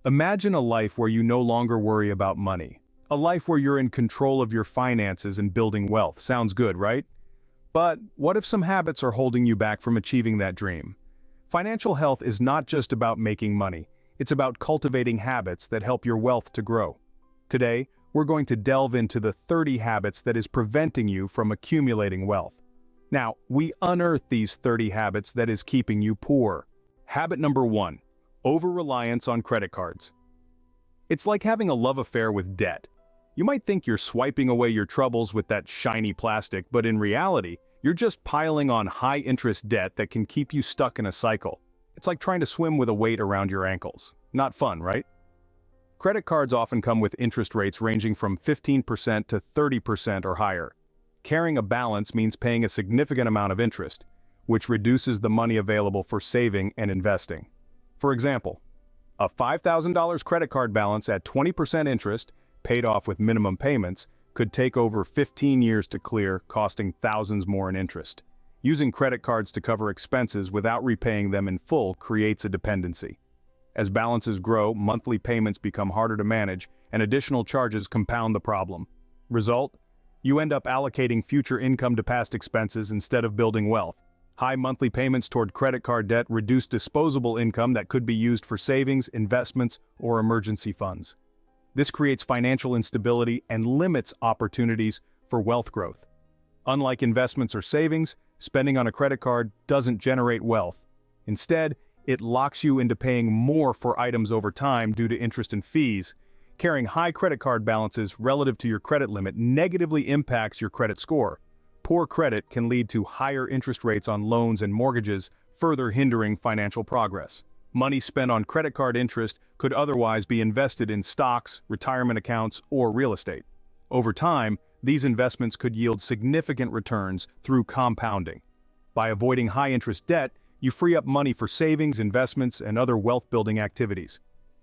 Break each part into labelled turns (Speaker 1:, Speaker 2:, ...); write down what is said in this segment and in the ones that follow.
Speaker 1: Imagine a life where you no longer worry about money. A life where you're in control of your finances and building wealth. Sounds good, right? But what if some habits are holding you back from achieving that dream? Financial health is not just about making money. It's about cultivating habits that help your wealth to grow. Today, we're going to delve into the 30 habits that is preventing you from accumulating wealth. Now, we unearth these 30 habits that is keeping you poor. Habit number 1. Over-reliance on credit cards. It's like having a love affair with debt. You might think you're swiping away your troubles with that shiny plastic, but in reality, you're just piling on high-interest debt that can keep you stuck in a cycle. It's like trying to swim with a weight around your ankles. Not fun, right? Credit cards often come with interest rates ranging from 15% to 30% or higher. Carrying a balance means paying a significant amount of interest, which reduces the money available for saving and investing. For example, a $5,000 credit card balance at 20% interest, paid off with minimum payments, could take over 15 years to clear, costing thousands more in interest. Using credit cards to cover expenses without repaying them in full creates a dependency. As balances grow, monthly payments become harder to manage, and additional charges compound the problem. Result? You end up allocating future income to past expenses instead of building wealth. High monthly payments toward credit card debt reduce disposable income that could be used for savings, investments, or emergency funds. This creates financial instability and limits opportunities for wealth growth. Unlike investments or savings, spending on a credit card doesn't generate wealth. Instead, it locks you into paying more for items over time due to interest and fees. Carrying high credit card balances relative to your credit limit negatively impacts your credit score. Poor credit can lead to higher interest rates on loans and mortgages, further hindering financial progress. Money spent on credit card interest could otherwise be invested in stocks, retirement accounts, or real estate. Over time, these investments could yield significant returns through compounding. By avoiding high-interest debt, you free up money for savings, investments, and other wealth-building activities.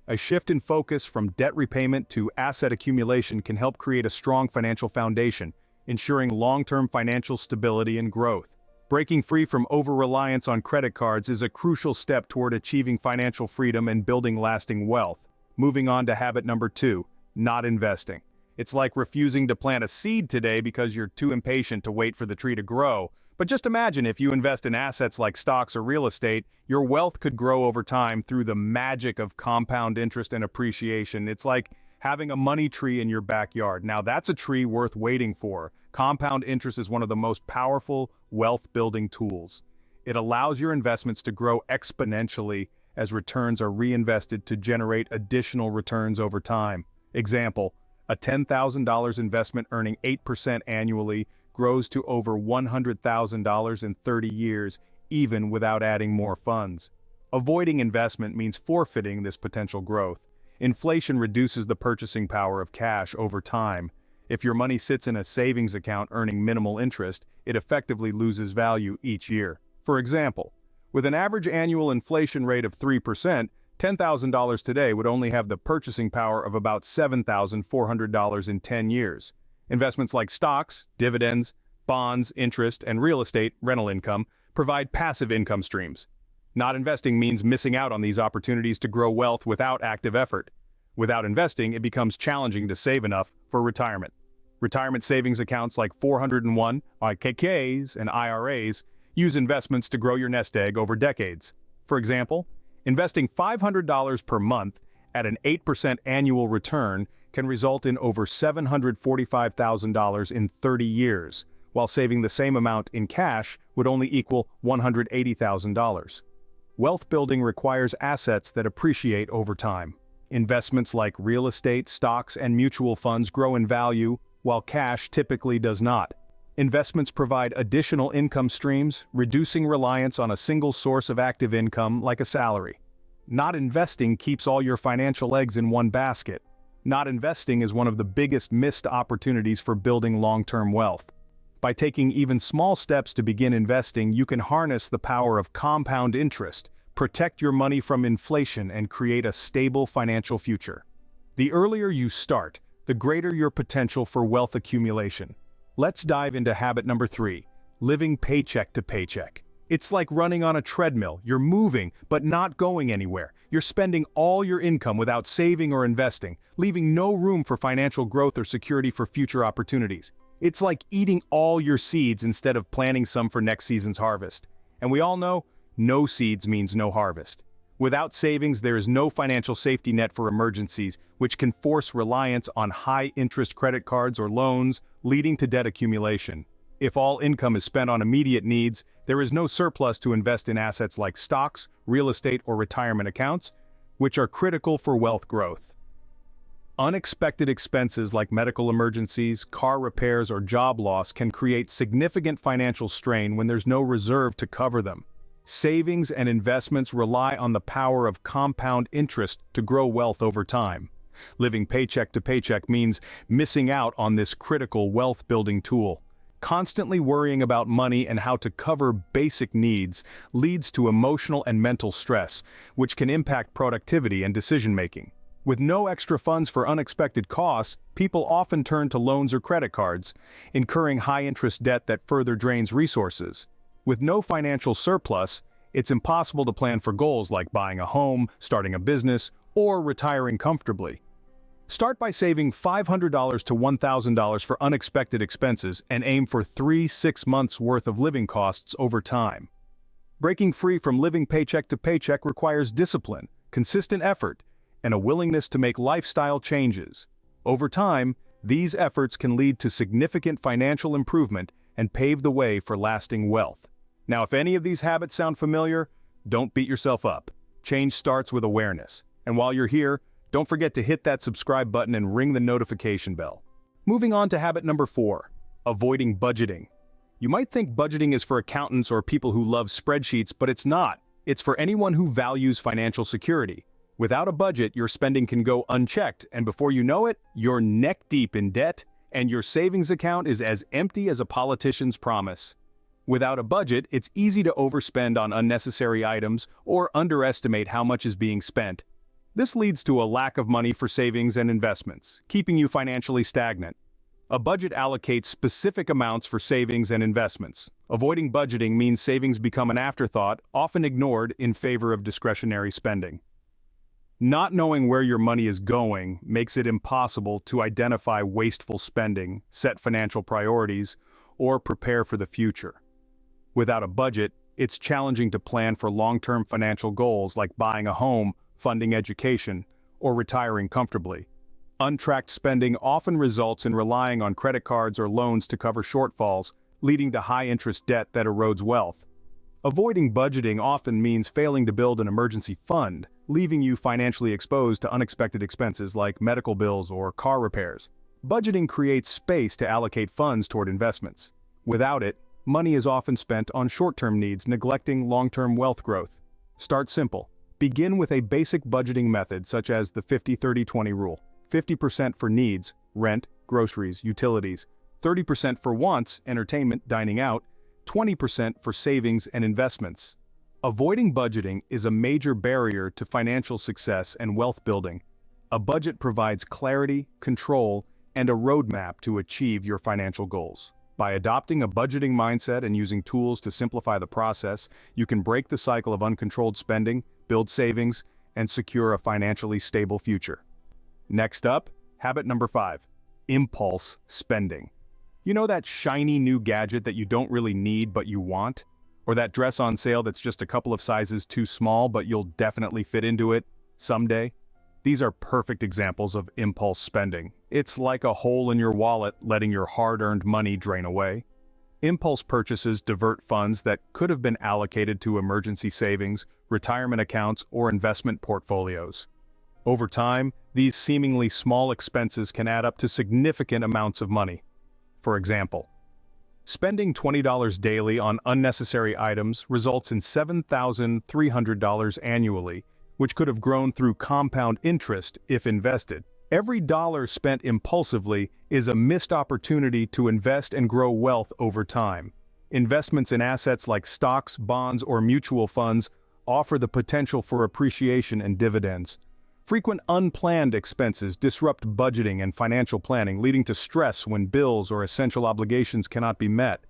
Speaker 1: A shift in focus from debt repayment to asset accumulation can help create a strong financial foundation, ensuring long-term financial stability and growth. Breaking free from over-reliance on credit cards is a crucial step toward achieving financial freedom and building lasting wealth. Moving on to habit number 2, not investing. It's like refusing to plant a seed today because you're too impatient to wait for the tree to grow. But just imagine if you invest in assets like stocks or real estate, your wealth could grow over time through the magic of compound interest and appreciation. It's like having a money tree in your backyard. Now that's a tree worth waiting for. Compound interest is one of the most powerful wealth-building tools. It allows your investments to grow exponentially as returns are reinvested to generate additional returns over time. Example, a $10,000 investment earning 8% annually grows to over $100,000 in 30 years, even without adding more funds. Avoiding investment means forfeiting this potential growth. Inflation reduces the purchasing power of cash over time. If your money sits in a savings account earning minimal interest, it effectively loses value each year. For example, with an average annual inflation rate of 3%, $10,000 today would only have the purchasing power of about $7,400 in 10 years. Investments like stocks, dividends, bonds, interest, and real estate rental income provide passive income streams. Not investing means missing out on these opportunities to grow wealth without active effort. Without investing, it becomes challenging to save enough for retirement. Retirement savings accounts like 401, IKKs, and IRAs use investments to grow your nest egg over decades. For example, investing $500 per month at an 8% annual return can result in over $745,000 in 30 years, while saving the same amount in cash would only equal $180,000. Wealth building requires assets that appreciate over time. Investments like real estate, stocks, and mutual funds grow in value, while cash typically does not. Investments provide additional income streams, reducing reliance on a single source of active income like a salary. Not investing keeps all your financial eggs in one basket. Not investing is one of the biggest missed opportunities for building long-term wealth. By taking even small steps to begin investing, you can harness the power of compound interest, protect your money from inflation, and create a stable financial future. The earlier you start, the greater your potential for wealth accumulation. Let's dive into habit number 3, living paycheck to paycheck. It's like running on a treadmill. You're moving, but not going anywhere. You're spending all your income without saving or investing, leaving no room for financial growth or security for future opportunities. It's like eating all your seeds instead of planting some for next season's harvest. And we all know, no seeds means no harvest. Without savings, there is no financial safety net for emergencies, which can force reliance on high-interest credit cards or loans, leading to debt accumulation. If all income is spent on immediate needs, there is no surplus to invest in assets like stocks, real estate, or retirement accounts, which are critical for wealth growth. Unexpected expenses like medical emergencies, car repairs, or job loss can create significant financial strain when there's no reserve to cover them. Savings and investments rely on the power of compound interest to grow wealth over time. Living paycheck to paycheck means missing out on this critical wealth-building tool. Constantly worrying about money and how to cover basic needs leads to emotional and mental stress, which can impact productivity and decision-making. With no extra funds for unexpected costs, people often turn to loans or credit cards, incurring high-interest debt that further drains resources. With no financial surplus, it's impossible to plan for goals like buying a home, starting a business, or retiring comfortably. Start by saving $500 to $1,000 for unexpected expenses and aim for 3-6 months' worth of living costs over time. Breaking free from living paycheck to paycheck requires discipline, consistent effort, and a willingness to make lifestyle changes. Over time, these efforts can lead to significant financial improvement and pave the way for lasting wealth. Now, if any of these habits sound familiar, don't beat yourself up. Change starts with awareness. And while you're here, don't forget to hit that subscribe button and ring the notification bell. Moving on to habit number 4, avoiding budgeting. You might think budgeting is for accountants or people who love spreadsheets, but it's not. It's for anyone who values financial security. Without a budget, your spending can go unchecked, and before you know it, you're neck deep in debt, and your savings account is as empty as a politician's promise. Without a budget, it's easy to overspend on unnecessary items or underestimate how much is being spent. This leads to a lack of money for savings and investments, keeping you financially stagnant. A budget allocates specific amounts for savings and investments. Avoiding budgeting means savings become an afterthought, often ignored in favor of discretionary spending. Not knowing where your money is going makes it impossible to identify wasteful spending, set financial priorities, or prepare for the future. Without a budget, it's challenging to plan for long-term financial goals like buying a home, funding education, or retiring comfortably. Untracked spending often results in relying on credit cards or loans to cover shortfalls, leading to high-interest debt that erodes wealth. Avoiding budgeting often means failing to build an emergency fund, leaving you financially exposed to unexpected expenses like medical bills or car repairs. Budgeting creates space to allocate funds toward investments. Without it, money is often spent on short-term needs, neglecting long-term wealth growth. Start simple. Begin with a basic budgeting method such as the 50-30-20 rule. 50% for needs, rent, groceries, utilities, 30% for wants, entertainment, dining out, 20% for savings and investments. Avoiding budgeting is a major barrier to financial success and wealth building. A budget provides clarity, control, and a roadmap to achieve your financial goals. By adopting a budgeting mindset and using tools to simplify the process, you can break the cycle of uncontrolled spending, build savings, and secure a financially stable future. Next up, habit number 5, impulse spending. You know that shiny new gadget that you don't really need but you want? Or that dress on sale that's just a couple of sizes too small but you'll definitely fit into it someday? These are perfect examples of impulse spending. It's like a hole in your wallet letting your hard-earned money drain away. Impulse purchases divert funds that could have been allocated to emergency savings, retirement accounts, or investment portfolios. Over time, these seemingly small expenses can add up to significant amounts of money. For example, spending $20 daily on unnecessary items results in $7,300 annually, which could have grown through compound interest if invested. Every dollar spent impulsively is a missed opportunity to invest and grow wealth over time. Investments in assets like stocks, bonds, or mutual funds offer the potential for appreciation and dividends. Frequent unplanned expenses disrupt budgeting and financial planning, leading to stress when bills or essential obligations cannot be met.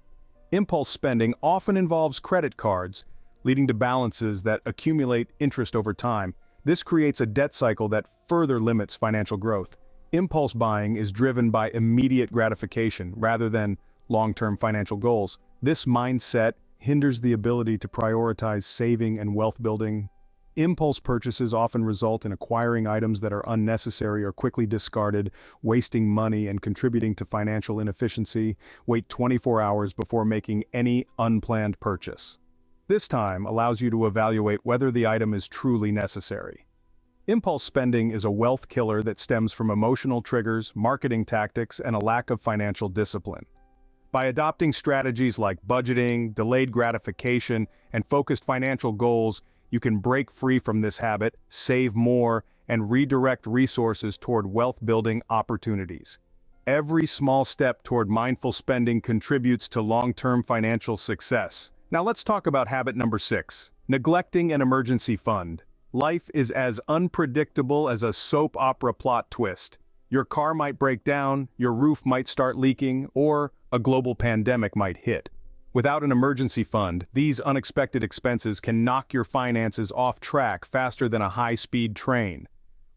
Speaker 1: Impulse spending often involves credit cards, leading to balances that accumulate interest over time. This creates a debt cycle that further limits financial growth. Impulse buying is driven by immediate gratification rather than long-term financial goals. This mindset hinders the ability to prioritize saving and wealth building. Impulse purchases often result in acquiring items that are unnecessary or quickly discarded, wasting money and contributing to financial inefficiency. Wait 24 hours before making any unplanned purchase. This time allows you to evaluate whether the item is truly necessary. Impulse spending is a wealth killer that stems from emotional triggers, marketing tactics, and a lack of financial discipline. By adopting strategies like budgeting, delayed gratification, and focused financial goals, you can break free from this habit, save more, and redirect resources toward wealth-building opportunities. Every small step toward mindful spending contributes to long-term financial success. Now let's talk about habit number 6, neglecting an emergency fund. Life is as unpredictable as a soap opera plot twist. Your car might break down, your roof might start leaking, or a global pandemic might hit. Without an emergency fund, these unexpected expenses can knock your finances off track faster than a high-speed train.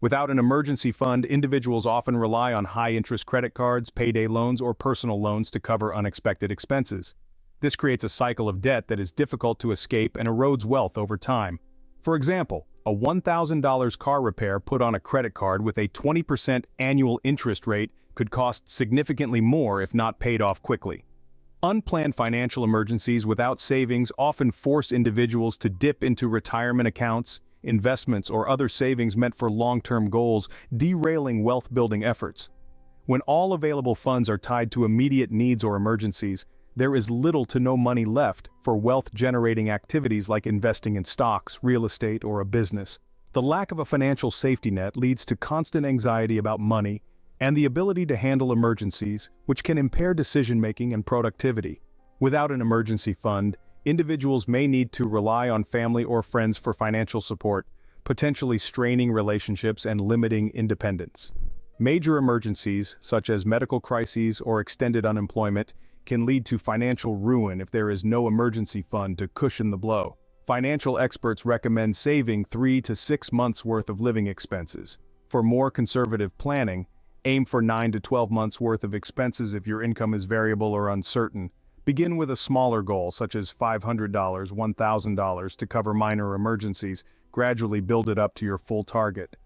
Speaker 1: Without an emergency fund, individuals often rely on high-interest credit cards, payday loans, or personal loans to cover unexpected expenses. This creates a cycle of debt that is difficult to escape and erodes wealth over time. For example, a $1,000 car repair put on a credit card with a 20% annual interest rate could cost significantly more if not paid off quickly. Unplanned financial emergencies without savings often force individuals to dip into retirement accounts, investments, or other savings meant for long-term goals, derailing wealth-building efforts. When all available funds are tied to immediate needs or emergencies, there is little to no money left for wealth-generating activities like investing in stocks, real estate, or a business. The lack of a financial safety net leads to constant anxiety about money and the ability to handle emergencies, which can impair decision-making and productivity. Without an emergency fund, individuals may need to rely on family or friends for financial support, potentially straining relationships and limiting independence. Major emergencies, such as medical crises or extended unemployment, can lead to financial ruin if there is no emergency fund to cushion the blow. Financial experts recommend saving 3 to 6 months' worth of living expenses. For more conservative planning, aim for 9 to 12 months' worth of expenses if your income is variable or uncertain. Begin with a smaller goal, such as $500, $1,000 to cover minor emergencies. Gradually build it up to your full target.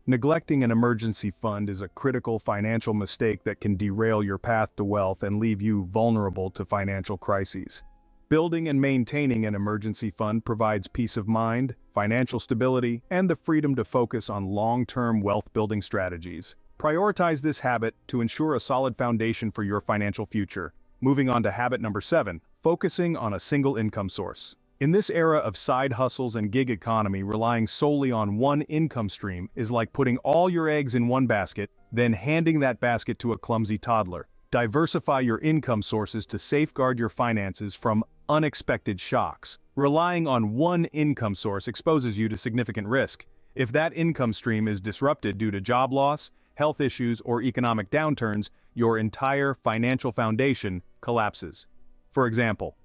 Speaker 1: Neglecting an emergency fund is a critical financial mistake that can derail your path to wealth and leave you vulnerable to financial crises. Building and maintaining an emergency fund provides peace of mind, financial stability, and the freedom to focus on long-term wealth-building strategies. Prioritize this habit to ensure a solid foundation for your financial future. Moving on to habit number 7, focusing on a single income source. In this era of side hustles and gig economy, relying solely on one income stream is like putting all your eggs in one basket, then handing that basket to a clumsy toddler. Diversify your income sources to safeguard your finances from unexpected shocks. Relying on one income source exposes you to significant risk. If that income stream is disrupted due to job loss, health issues, or economic downturns, your entire financial foundation collapses. For example,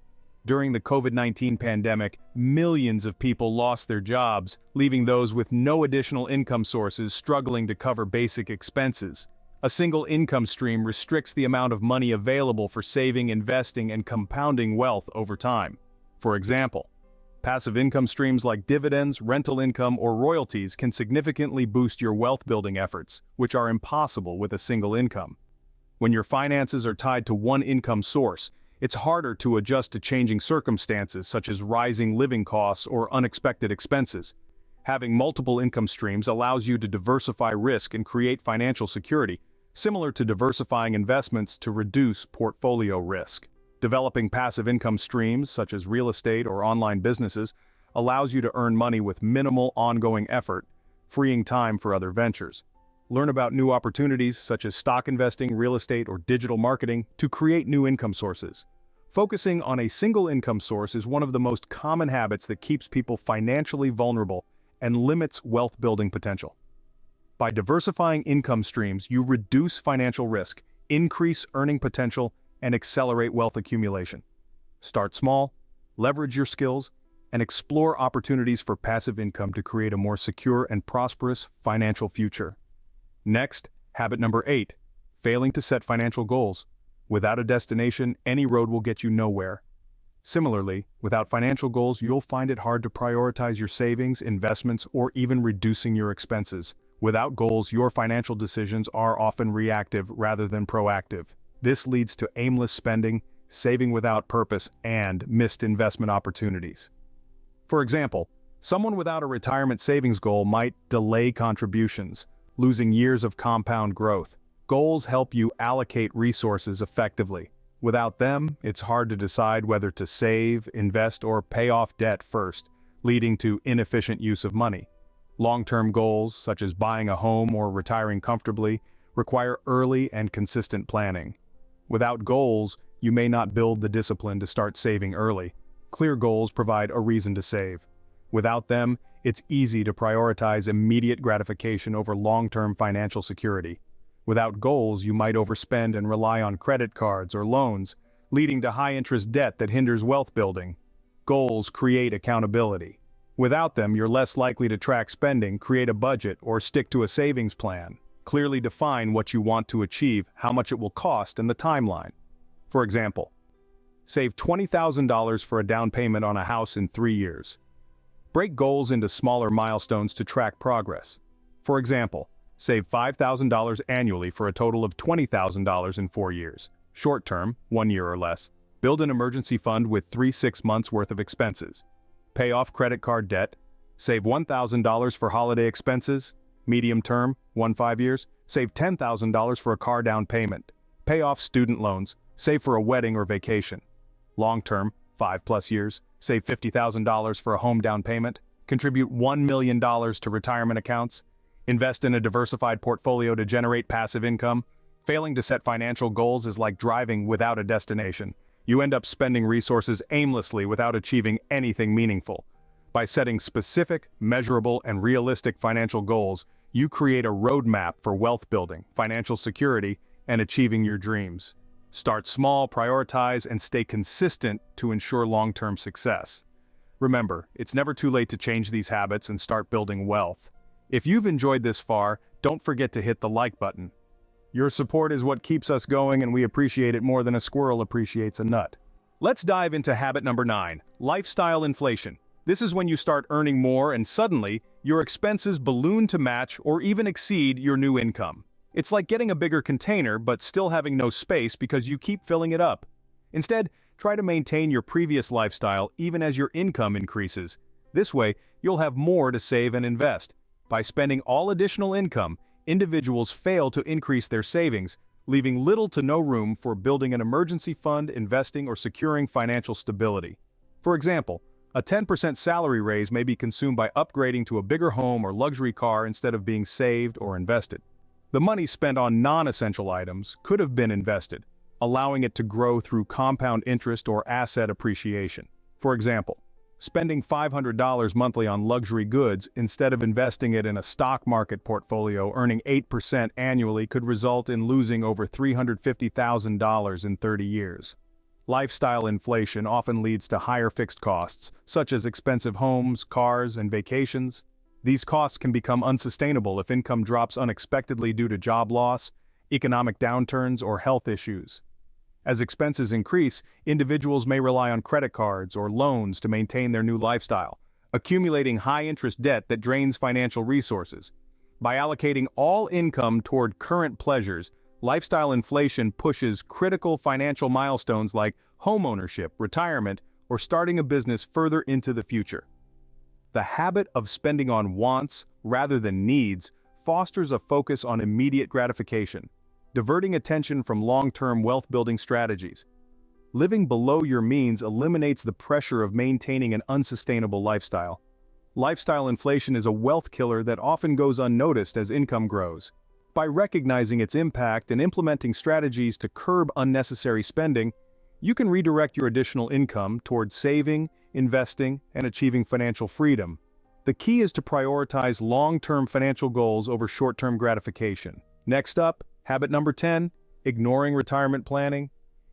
Speaker 1: during the COVID-19 pandemic, millions of people lost their jobs, leaving those with no additional income sources struggling to cover basic expenses. A single income stream restricts the amount of money available for saving, investing, and compounding wealth over time. For example, passive income streams like dividends, rental income, or royalties can significantly boost your wealth-building efforts, which are impossible with a single income. When your finances are tied to one income source, it's harder to adjust to changing circumstances such as rising living costs or unexpected expenses. Having multiple income streams allows you to diversify risk and create financial security, similar to diversifying investments to reduce portfolio risk. Developing passive income streams, such as real estate or online businesses, allows you to earn money with minimal ongoing effort, freeing time for other ventures. Learn about new opportunities such as stock investing, real estate, or digital marketing to create new income sources. Focusing on a single income source is one of the most common habits that keeps people financially vulnerable and limits wealth-building potential. By diversifying income streams, you reduce financial risk, increase earning potential, and accelerate wealth accumulation. Start small, leverage your skills, and explore opportunities for passive income to create a more secure and prosperous financial future. Next, habit number 8, failing to set financial goals. Without a destination, any road will get you nowhere. Similarly, without financial goals, you'll find it hard to prioritize your savings, investments, or even reducing your expenses. Without goals, your financial decisions are often reactive rather than proactive. This leads to aimless spending, saving without purpose, and missed investment opportunities. For example, someone without a retirement savings goal might delay contributions, losing years of compound growth. Goals help you allocate resources effectively. Without them, it's hard to decide whether to save, invest, or pay off debt first, leading to inefficient use of money. Long-term goals, such as buying a home or retiring comfortably, require early and consistent planning. Without goals, you may not build the discipline to start saving early. Clear goals provide a reason to save. Without them, it's easy to prioritize immediate gratification over long-term financial security. Without goals, you might overspend and rely on credit cards or loans, leading to high-interest debt that hinders wealth building. Goals create accountability. Without them, you're less likely to track spending, create a budget, or stick to a savings plan. Clearly define what you want to achieve, how much it will cost, and the timeline. For example, save $20,000 for a down payment on a house in 3 years. Break goals into smaller milestones to track progress. For example, save $5,000 annually for a total of $20,000 in 4 years. Short term, 1 year or less. Build an emergency fund with 3-6 months worth of expenses. Pay off credit card debt. Save $1,000 for holiday expenses. Medium term, 1-5 years. Save $10,000 for a car down payment. Pay off student loans. Save for a wedding or vacation. Long term, 5+ years. Save $50,000 for a home down payment. Contribute $1 million to retirement accounts. Invest in a diversified portfolio to generate passive income. Failing to set financial goals is like driving without a destination. You end up spending resources aimlessly without achieving anything meaningful. By setting specific, measurable, and realistic financial goals, you create a roadmap for wealth building, financial security, and achieving your dreams. Start small, prioritize, and stay consistent to ensure long-term success. Remember, it's never too late to change these habits and start building wealth. If you've enjoyed this far, don't forget to hit the like button. Your support is what keeps us going, and we appreciate it more than a squirrel appreciates a nut. Let's dive into habit number 9, lifestyle inflation. This is when you start earning more and suddenly, your expenses balloon to match or even exceed your new income. It's like getting a bigger container but still having no space because you keep filling it up. Instead, try to maintain your previous lifestyle even as your income increases. This way, you'll have more to save and invest. By spending all additional income, individuals fail to increase their savings, leaving little to no room for building an emergency fund, investing, or securing financial stability. For example, a 10% salary raise may be consumed by upgrading to a bigger home or luxury car instead of being saved or invested. The money spent on non-essential items could have been invested, allowing it to grow through compound interest or asset appreciation. For example, spending $500 monthly on luxury goods instead of investing it in a stock market portfolio earning 8% annually could result in losing over $350,000 in 30 years. Lifestyle inflation often leads to higher fixed costs, such as expensive homes, cars, and vacations. These costs can become unsustainable if income drops unexpectedly due to job loss, economic downturns, or health issues. As expenses increase, individuals may rely on credit cards or loans to maintain their new lifestyle, accumulating high-interest debt that drains financial resources. By allocating all income toward current pleasures, lifestyle inflation pushes critical financial milestones like homeownership, retirement, or starting a business further into the future. The habit of spending on wants rather than needs fosters a focus on immediate gratification, diverting attention from long-term wealth-building strategies. Living below your means eliminates the pressure of maintaining an unsustainable lifestyle. Lifestyle inflation is a wealth killer that often goes unnoticed as income grows. By recognizing its impact and implementing strategies to curb unnecessary spending, you can redirect your additional income toward saving, investing, and achieving financial freedom. The key is to prioritize long-term financial goals over short-term gratification. Next up, habit number 10, ignoring retirement planning.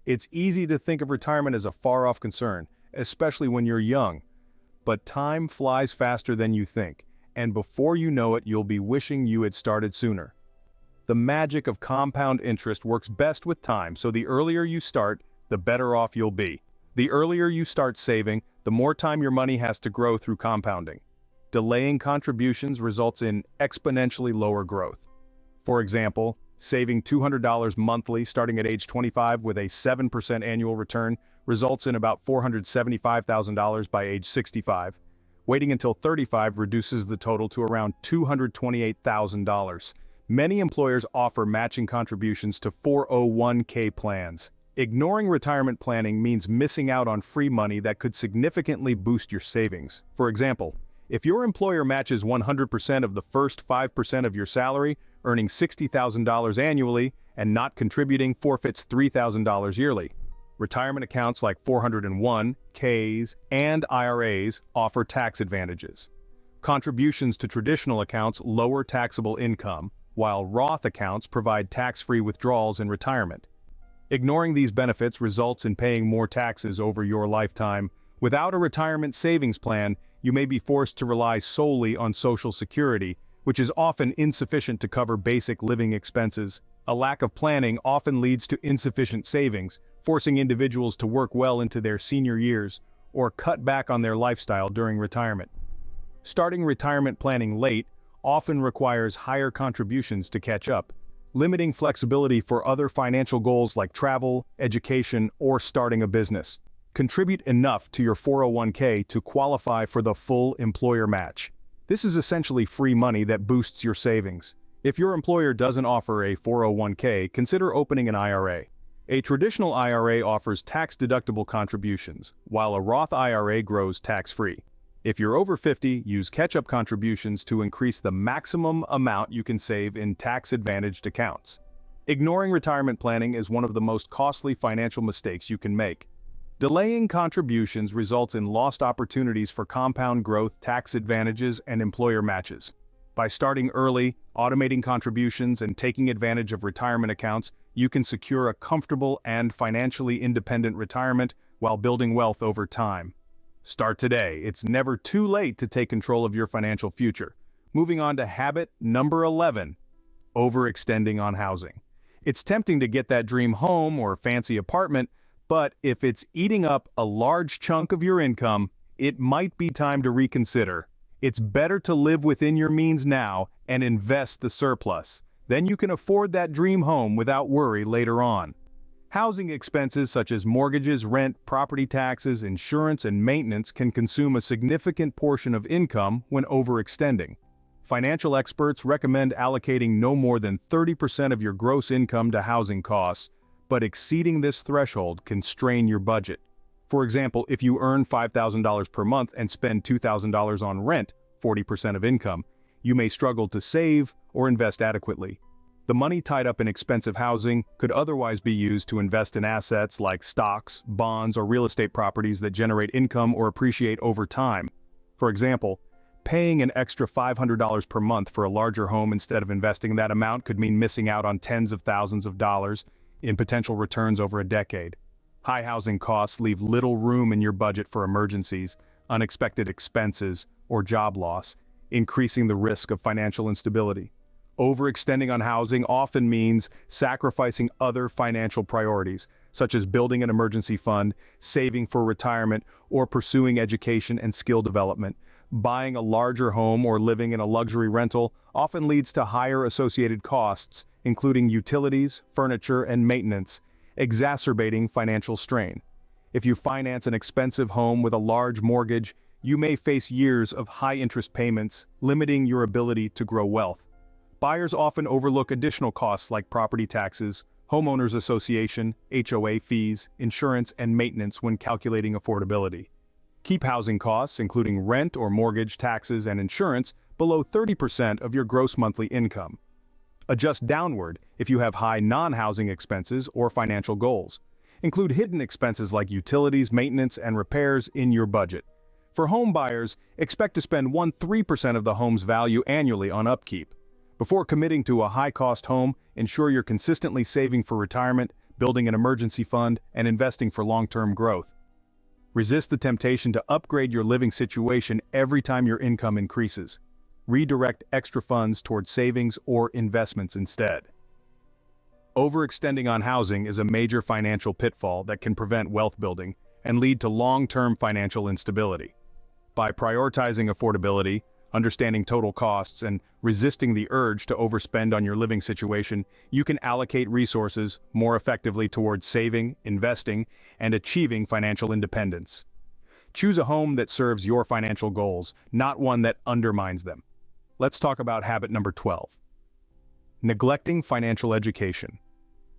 Speaker 1: It's easy to think of retirement as a far-off concern, especially when you're young. But time flies faster than you think, and before you know it, you'll be wishing you had started sooner. The magic of compound interest works best with time, so the earlier you start, the better off you'll be. The earlier you start saving, the more time your money has to grow through compounding. Delaying contributions results in exponentially lower growth. For example, saving $200 monthly starting at age 25 with a 7% annual return results in about $475,000 by age 65. Waiting until 35 reduces the total to around $228,000. Many employers offer matching contributions to 401k plans. Ignoring retirement planning means missing out on free money that could significantly boost your savings. For example, if your employer matches 100% of the first 5% of your salary, earning $60,000 annually, and not contributing forfeits $3,000 yearly. Retirement accounts like 401ks and IRAs offer tax advantages. Contributions to traditional accounts lower taxable income, while Roth accounts provide tax-free withdrawals in retirement. Ignoring these benefits results in paying more taxes over your lifetime. Without a retirement savings plan, you may be forced to rely solely on Social Security, which is often insufficient to cover basic living expenses. A lack of planning often leads to insufficient savings, forcing individuals to work well into their senior years or cut back on their lifestyle during retirement. Starting retirement planning late often requires higher contributions to catch up, limiting flexibility for other financial goals like travel, education, or starting a business. Contribute enough to your 401k to qualify for the full employer match. This is essentially free money that boosts your savings. If your employer doesn't offer a 401k, consider opening an IRA. A traditional IRA offers tax-deductible contributions, while a Roth IRA grows tax-free. If you're over 50, use catch-up contributions to increase the maximum amount you can save in tax-advantaged accounts. Ignoring retirement planning is one of the most costly financial mistakes you can make. Delaying contributions results in lost opportunities for compound growth, tax advantages, and employer matches. By starting early, automating contributions, and taking advantage of retirement accounts, you can secure a comfortable and financially independent retirement while building wealth over time. Start today. It's never too late to take control of your financial future. Moving on to habit number 11, overextending on housing. It's tempting to get that dream home or fancy apartment, but if it's eating up a large chunk of your income, it might be time to reconsider. It's better to live within your means now and invest the surplus. Then you can afford that dream home without worry later on. Housing expenses such as mortgages, rent, property taxes, insurance, and maintenance can consume a significant portion of income when overextending. Financial experts recommend allocating no more than 30% of your gross income to housing costs, but exceeding this threshold can strain your budget. For example, if you earn $5,000 per month and spend $2,000 on rent, 40% of income, you may struggle to save or invest adequately. The money tied up in expensive housing could otherwise be used to invest in assets like stocks, bonds, or real estate properties that generate income or appreciate over time. For example, paying an extra $500 per month for a larger home instead of investing that amount could mean missing out on tens of thousands of dollars in potential returns over a decade. High housing costs leave little room in your budget for emergencies, unexpected expenses, or job loss, increasing the risk of financial instability. Overextending on housing often means sacrificing other financial priorities, such as building an emergency fund, saving for retirement, or pursuing education and skill development. Buying a larger home or living in a luxury rental often leads to higher associated costs, including utilities, furniture, and maintenance, exacerbating financial strain. If you finance an expensive home with a large mortgage, you may face years of high interest payments, limiting your ability to grow wealth. Buyers often overlook additional costs like property taxes, homeowners association, HOA fees, insurance, and maintenance when calculating affordability. Keep housing costs, including rent or mortgage, taxes, and insurance, below 30% of your gross monthly income. Adjust downward if you have high non-housing expenses or financial goals. Include hidden expenses like utilities, maintenance, and repairs in your budget. For home buyers, expect to spend 1-3% of the home's value annually on upkeep. Before committing to a high-cost home, ensure you're consistently saving for retirement, building an emergency fund, and investing for long-term growth. Resist the temptation to upgrade your living situation every time your income increases. Redirect extra funds towards savings or investments instead. Overextending on housing is a major financial pitfall that can prevent wealth building and lead to long-term financial instability. By prioritizing affordability, understanding total costs, and resisting the urge to overspend on your living situation, you can allocate resources more effectively towards saving, investing, and achieving financial independence. Choose a home that serves your financial goals, not one that undermines them. Let's talk about habit number 12. Neglecting financial education.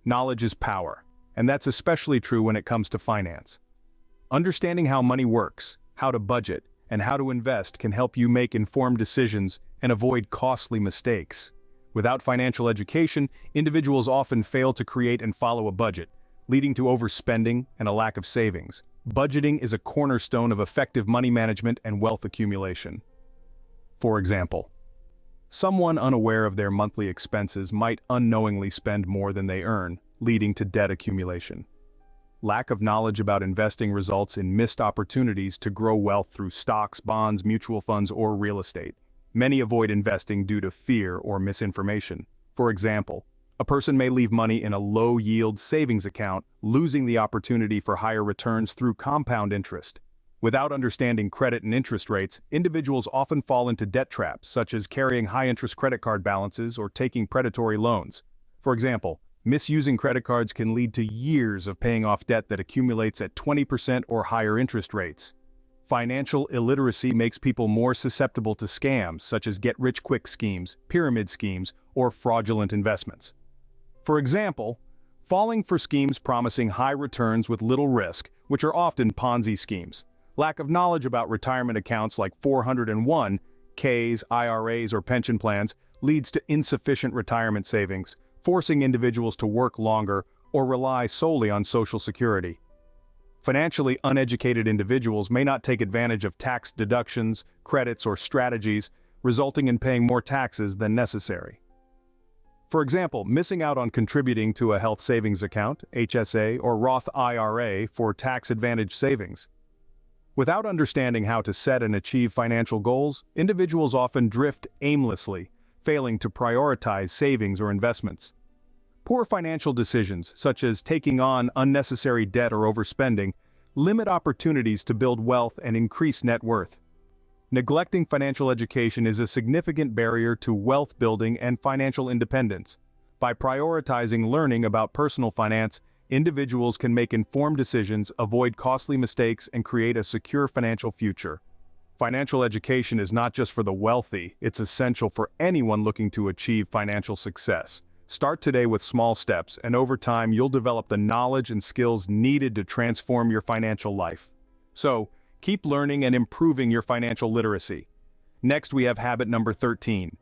Speaker 1: Knowledge is power, and that's especially true when it comes to finance. Understanding how money works, how to budget, and how to invest can help you make informed decisions and avoid costly mistakes. Without financial education, individuals often fail to create and follow a budget, leading to overspending and a lack of savings. Budgeting is a cornerstone of effective money management and wealth accumulation. For example, someone unaware of their monthly expenses might unknowingly spend more than they earn, leading to debt accumulation. Lack of knowledge about investing results in missed opportunities to grow wealth through stocks, bonds, mutual funds, or real estate. Many avoid investing due to fear or misinformation. For example, a person may leave money in a low-yield savings account, losing the opportunity for higher returns through compound interest. Without understanding credit and interest rates, individuals often fall into debt traps, such as carrying high-interest credit card balances or taking predatory loans. For example, misusing credit cards can lead to years of paying off debt that accumulates at 20% or higher interest rates. Financial illiteracy makes people more susceptible to scams such as get-rich-quick schemes, pyramid schemes, or fraudulent investments. For example, falling for schemes promising high returns with little risk, which are often Ponzi schemes. Lack of knowledge about retirement accounts like 401(k)s, IRAs, or pension plans leads to insufficient retirement savings, forcing individuals to work longer or rely solely on Social Security. Financially uneducated individuals may not take advantage of tax deductions, credits, or strategies, resulting in paying more taxes than necessary. For example, missing out on contributing to a health savings account, HSA, or Roth IRA for tax-advantaged savings. Without understanding how to set and achieve financial goals, individuals often drift aimlessly, failing to prioritize savings or investments. Poor financial decisions, such as taking on unnecessary debt or overspending, limit opportunities to build wealth and increase net worth. Neglecting financial education is a significant barrier to wealth building and financial independence. By prioritizing learning about personal finance, individuals can make informed decisions, avoid costly mistakes, and create a secure financial future. Financial education is not just for the wealthy, it's essential for anyone looking to achieve financial success. Start today with small steps, and over time you'll develop the knowledge and skills needed to transform your financial life. So, keep learning and improving your financial literacy. Next, we have habit number 13.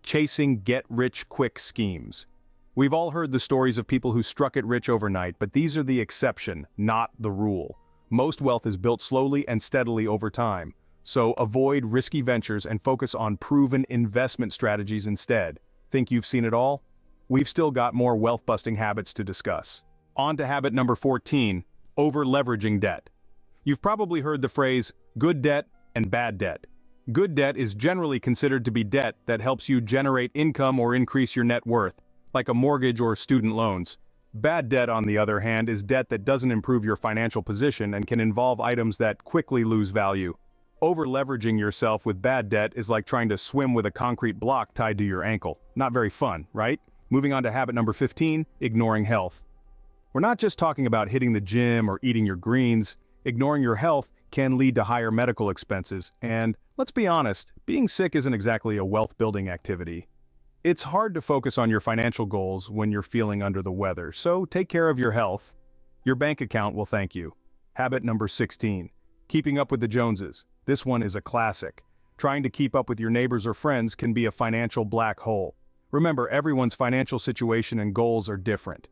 Speaker 1: Chasing get-rich-quick schemes. We've all heard the stories of people who struck it rich overnight, but these are the exception, not the rule. Most wealth is built slowly and steadily over time. So avoid risky ventures and focus on proven investment strategies instead. Think you've seen it all? We've still got more wealth-busting habits to discuss. On to habit number 14, over-leveraging debt. You've probably heard the phrase, good debt and bad debt. Good debt is generally considered to be debt that helps you generate income or increase your net worth, like a mortgage or student loans. Bad debt, on the other hand, is debt that doesn't improve your financial position and can involve items that quickly lose value. Over-leveraging yourself with bad debt is like trying to swim with a concrete block tied to your ankle. Not very fun, right? Moving on to habit number 15, ignoring health. We're not just talking about hitting the gym or eating your greens. Ignoring your health can lead to higher medical expenses, and let's be honest, being sick isn't exactly a wealth-building activity. It's hard to focus on your financial goals when you're feeling under the weather, so take care of your health. Your bank account will thank you. Habit number 16, keeping up with the Joneses. This one is a classic. Trying to keep up with your neighbors or friends can be a financial black hole. Remember, everyone's financial situation and goals are different.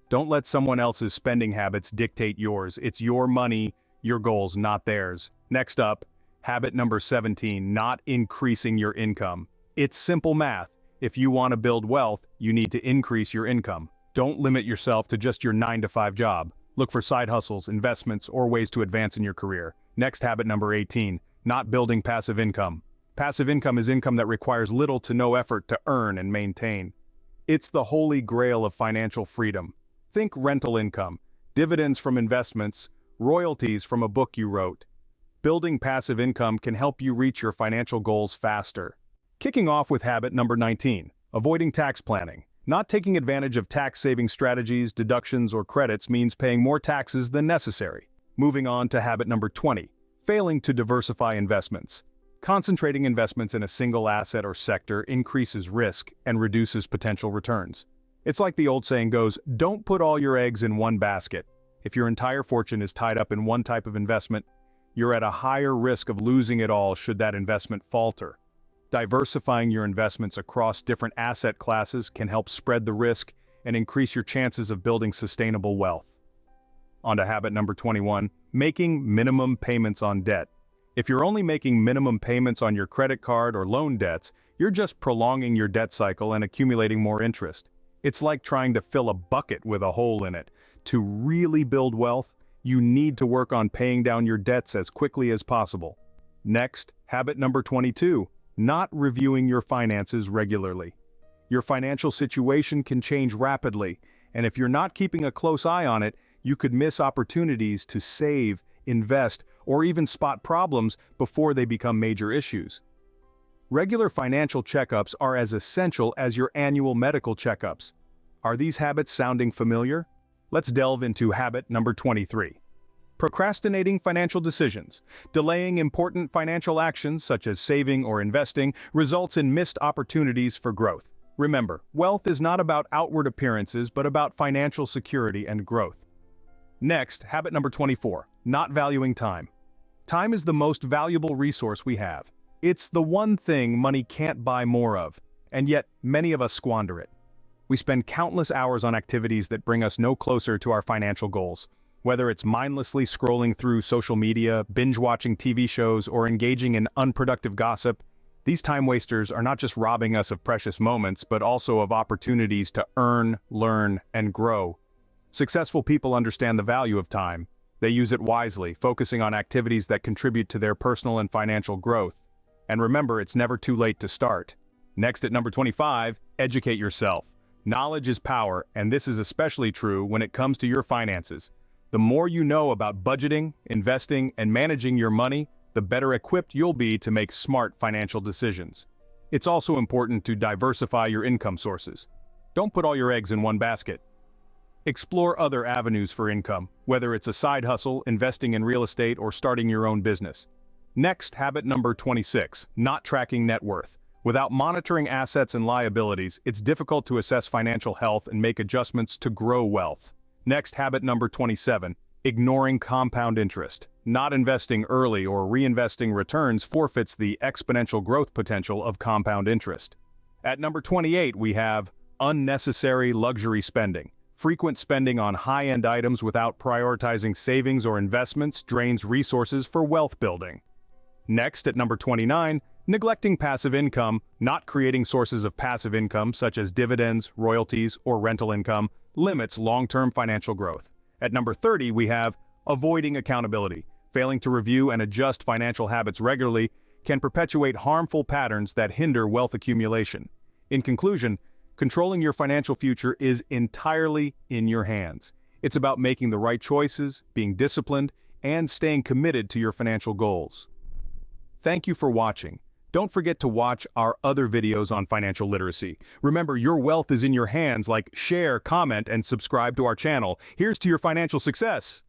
Speaker 1: Don't let someone else's spending habits dictate yours. It's your money, your goals, not theirs. Next up, habit number 17, not increasing your income. It's simple math. If you want to build wealth, you need to increase your income. Don't limit yourself to just your 9-to-5 job. Look for side hustles, investments, or ways to advance in your career. Next, habit number 18, not building passive income. Passive income is income that requires little to no effort to earn and maintain. It's the holy grail of financial freedom. Think rental income, dividends from investments, royalties from a book you wrote. Building passive income can help you reach your financial goals faster. Kicking off with habit number 19, avoiding tax planning. Not taking advantage of tax-saving strategies, deductions, or credits means paying more taxes than necessary. Moving on to habit number 20, failing to diversify investments. Concentrating investments in a single asset or sector increases risk and reduces potential returns. It's like the old saying goes, don't put all your eggs in one basket. If your entire fortune is tied up in one type of investment, you're at a higher risk of losing it all should that investment falter. Diversifying your investments across different asset classes can help spread the risk and increase your chances of building sustainable wealth. On to habit number 21, making minimum payments on debt. If you're only making minimum payments on your credit card or loan debts, you're just prolonging your debt cycle and accumulating more interest. It's like trying to fill a bucket with a hole in it. To really build wealth, you need to work on paying down your debts as quickly as possible. Next, habit number 22, not reviewing your finances regularly. Your financial situation can change rapidly, and if you're not keeping a close eye on it, you could miss opportunities to save, invest, or even spot problems before they become major issues. Regular financial checkups are as essential as your annual medical checkups. Are these habits sounding familiar? Let's delve into habit number 23. Procrastinating financial decisions. Delaying important financial actions such as saving or investing results in missed opportunities for growth. Remember, wealth is not about outward appearances but about financial security and growth. Next, habit number 24, not valuing time. Time is the most valuable resource we have. It's the one thing money can't buy more of, and yet many of us squander it. We spend countless hours on activities that bring us no closer to our financial goals. Whether it's mindlessly scrolling through social media, binge-watching TV shows, or engaging in unproductive gossip, these time wasters are not just robbing us of precious moments, but also of opportunities to earn, learn, and grow. Successful people understand the value of time. They use it wisely, focusing on activities that contribute to their personal and financial growth. And remember, it's never too late to start. Next at number 25, educate yourself. Knowledge is power, and this is especially true when it comes to your finances. The more you know about budgeting, investing, and managing your money, the better equipped you'll be to make smart financial decisions. It's also important to diversify your income sources. Don't put all your eggs in one basket. Explore other avenues for income, whether it's a side hustle, investing in real estate, or starting your own business. Next, habit number 26, not tracking net worth. Without monitoring assets and liabilities, it's difficult to assess financial health and make adjustments to grow wealth. Next, habit number 27, ignoring compound interest. Not investing early or reinvesting returns forfeits the exponential growth potential of compound interest. At number 28, we have unnecessary luxury spending. Frequent spending on high-end items without prioritizing savings or investments drains resources for wealth building. Next, at number 29, neglecting passive income. Not creating sources of passive income such as dividends, royalties, or rental income limits long-term financial growth. At number 30, we have avoiding accountability. Failing to review and adjust financial habits regularly can perpetuate harmful patterns that hinder wealth accumulation. In conclusion, controlling your financial future is entirely in your hands. It's about making the right choices, being disciplined, and staying committed to your financial goals. Thank you for watching. Don't forget to watch our other videos on financial literacy. Remember, your wealth is in your hands. Like, share, comment, and subscribe to our channel. Here's to your financial success.